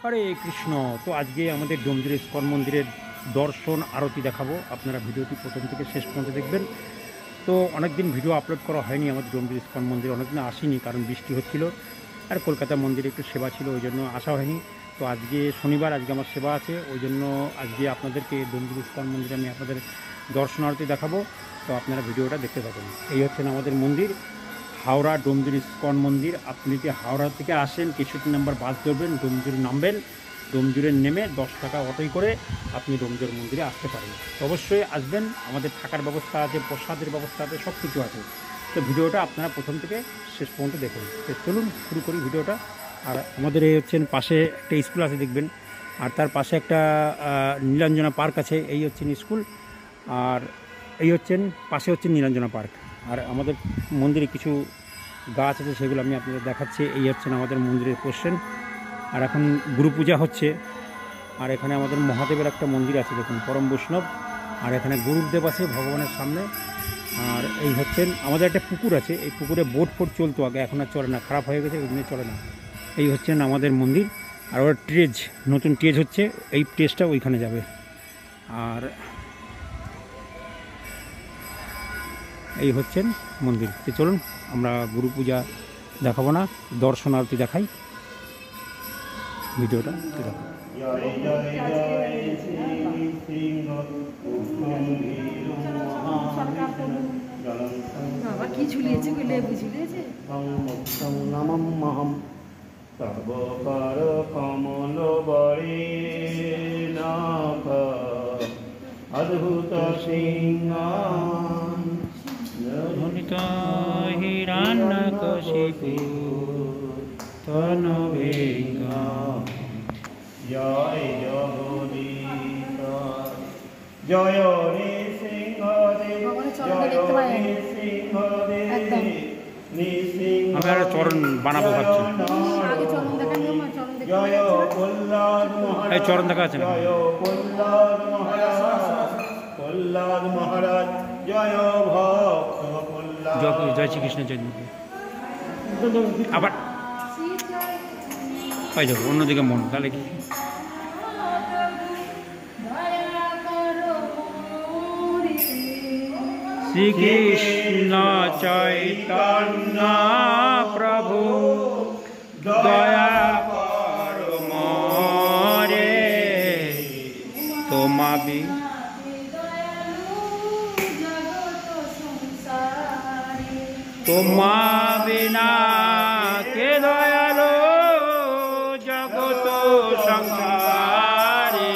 হরে কৃষ্ণ। তো আজকে আমাদের ডোমজুর ইস্কন মন্দিরের দর্শন আরতি দেখাবো। আপনারা ভিডিওটি প্রথম থেকে শেষ পর্যন্ত দেখবেন। তো অনেকদিন ভিডিও আপলোড করা হয়নি আমাদের ডোমজুর ইস্কন মন্দিরে, অনেকদিন আসিনি কারণ বৃষ্টি হচ্ছিল আর কলকাতা মন্দিরে একটু সেবা ছিল, ওই জন্য আসা হয়নি। তো আজকে শনিবার, আজকে আমার সেবা আছে, ওই জন্য আজকে আপনাদেরকে ডোমজুর ইস্কন মন্দিরে আমি আপনাদের দর্শন আরতি দেখাবো। তো আপনারা ভিডিওটা দেখতে পাবেন। এই হচ্ছেন আমাদের মন্দির, হাওড়া ডোমজুর ইস্কন মন্দির। আপনি যদি হাওড়া থেকে আসেন 63 নম্বর বাস ধরবেন, ডোমজুর নামবেন, ডোমজুরে নেমে 10 টাকা অটোই করে আপনি ডোমজুর মন্দিরে আসতে পারেন। অবশ্যই আসবেন, আমাদের থাকার ব্যবস্থা আছে, প্রসাদের ব্যবস্থা আছে, সব কিছু আছে। তো ভিডিওটা আপনারা প্রথম থেকে শেষ পর্যন্ত দেখুন। তো চলুন শুরু করি ভিডিওটা। আর আমাদের এই হচ্ছেন পাশে একটা স্কুল আছে দেখবেন, আর তার পাশে একটা নীলাঞ্জনা পার্ক আছে। এই হচ্ছেন স্কুল, আর এই হচ্ছেন পাশে হচ্ছে নীলাঞ্জনা পার্ক। আর আমাদের মন্দিরে কিছু গাছ আছে, সেগুলো আমি আপনাদের দেখাচ্ছি। এই হচ্ছেন আমাদের মন্দিরের পোর্শন। আর এখন গুরু পূজা হচ্ছে। আর এখানে আমাদের মহাদেবের একটা মন্দির আছে দেখুন, পরম বৈষ্ণব। আর এখানে গুরুদেব আছে ভগবানের সামনে। আর এই হচ্ছেন আমাদের একটা পুকুর আছে, এই পুকুরে বোট ফোট চলতো আগে, এখন আর চলে না, খারাপ হয়ে গেছে, ওই জন্য চলে না। এই হচ্ছেন আমাদের মন্দির। আর ওর ট্রেজ, নতুন ট্রেজ হচ্ছে, এই ট্রেজটা ওইখানে যাবে। আর এই হচ্ছেন মন্দির। তো চলুন, আমরা গুরু পূজা দেখাবো না, দর্শনার্থী দেখাই, ভিডিওটা দেখো। বাবা কি ঝুলিয়েছে, লেবু ঝুলিয়েছে। সর্বকার কমল বরে নাথ অদ্ভুত সিংহ হিরণ্যকশিপু তনবেঙ্গ। জয় জগদীশ, জয় রে সিংহদেব, জয় রে সিংহদেব। আমরা চরণ বানাবো ভাবছি। জয় প্রহ্লাদ মহারাজ, এই চরণ দেখা আছে না? জয় প্রহ্লাদ মহারাজ, প্রহ্লাদ মহারাজ, জয় ভক্ত প্রহ্লাদ। জয় শ্রীকৃষ্ণ, জয়। আবার পাই যাবো অন্যদিকে মন, তাহলে কি শ্রীকৃষ্ণ চৈতন্য প্রভু দয়া পরমরে তোমাবি তোমা বিনা কে দয়ালো জগত সংসারে।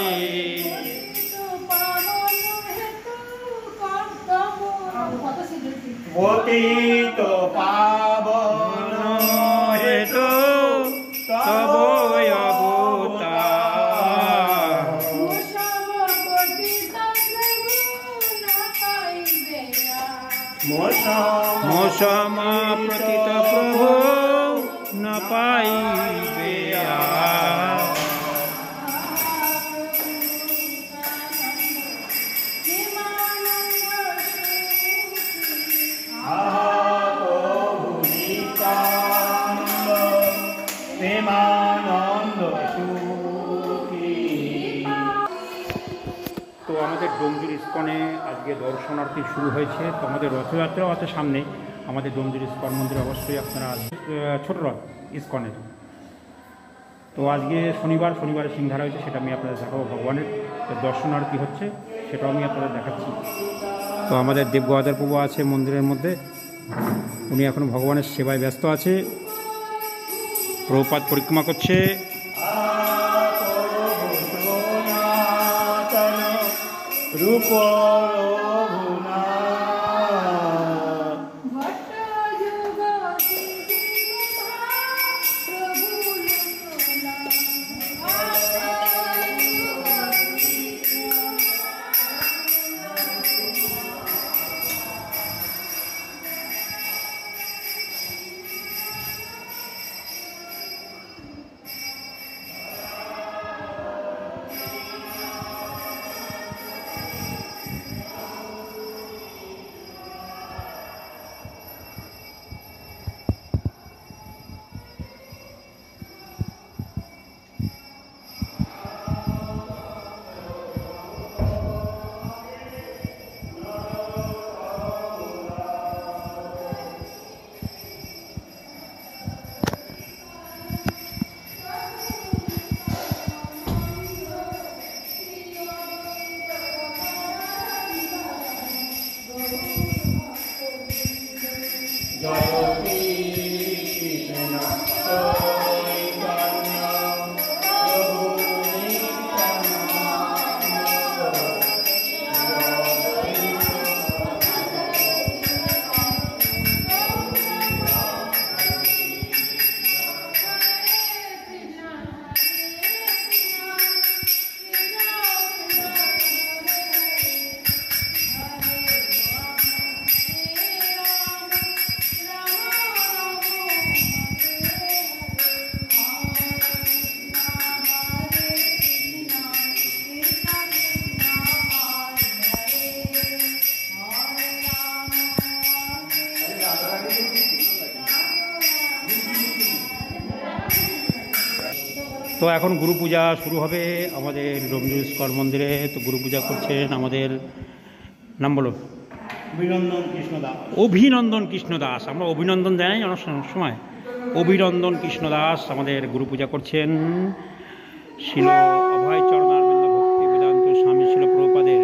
পতিত পাবন হেতু তব অবতার। মোসম প্রতীত প্রভু ন পাইবে। তো আমাদের ডোমজুর ইস্কনে আজকে দর্শনার্থী শুরু হয়েছে। তো আমাদের রথযাত্রাও আছে সামনে, আমাদের ডোমজুর ইস্কন মন্দিরে অবশ্যই আপনারা ছোট রথ ইস্কনের। তো আজকে শনিবার, শনিবারে সিংহারা হয়েছে, সেটা আমি আপনাদের দেখাবো। ভগবানের দর্শনার্থী হচ্ছে, সেটাও আমি আপনাদের দেখাচ্ছি। তো আমাদের দেবগদার প্রভু আছে মন্দিরের মধ্যে, উনি এখন ভগবানের সেবায় ব্যস্ত আছে, প্রভুপাদ পরিক্রমা করছে। রূপ তো এখন গুরু পূজা শুরু হবে আমাদের ডোমজুর ইস্কন মন্দিরে। তো গুরু পূজা করছেন আমাদের নাম বলো, অভিনন্দন কৃষ্ণ দাস। অভিনন্দন কৃষ্ণ দাস। আমরা অভিনন্দন জানাই অনেক সময়। অভিনন্দন কৃষ্ণ দাস আমাদের গুরু পূজা করছেন। শিল অভয় চরণারবিন্দ ভক্তি বেদান্ত স্বামী শিল প্রভুপাদের।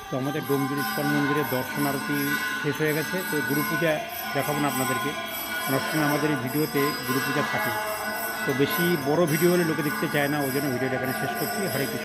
তো আমাদের ডোমজুর ইস্কন মন্দিরের দর্শন আরতি শেষ হয়ে গেছে। তো গুরু পূজা দেখাবো না আপনাদেরকে, অনেক সময় আমাদের এই ভিডিওতে গুরু পূজা থাকে। তো বেশি বড় ভিডিও হলে লোকে দেখতে চায় না, ওই জন্য ভিডিওটা এখানে শেষ করছি। হরে কৃষ্ণ।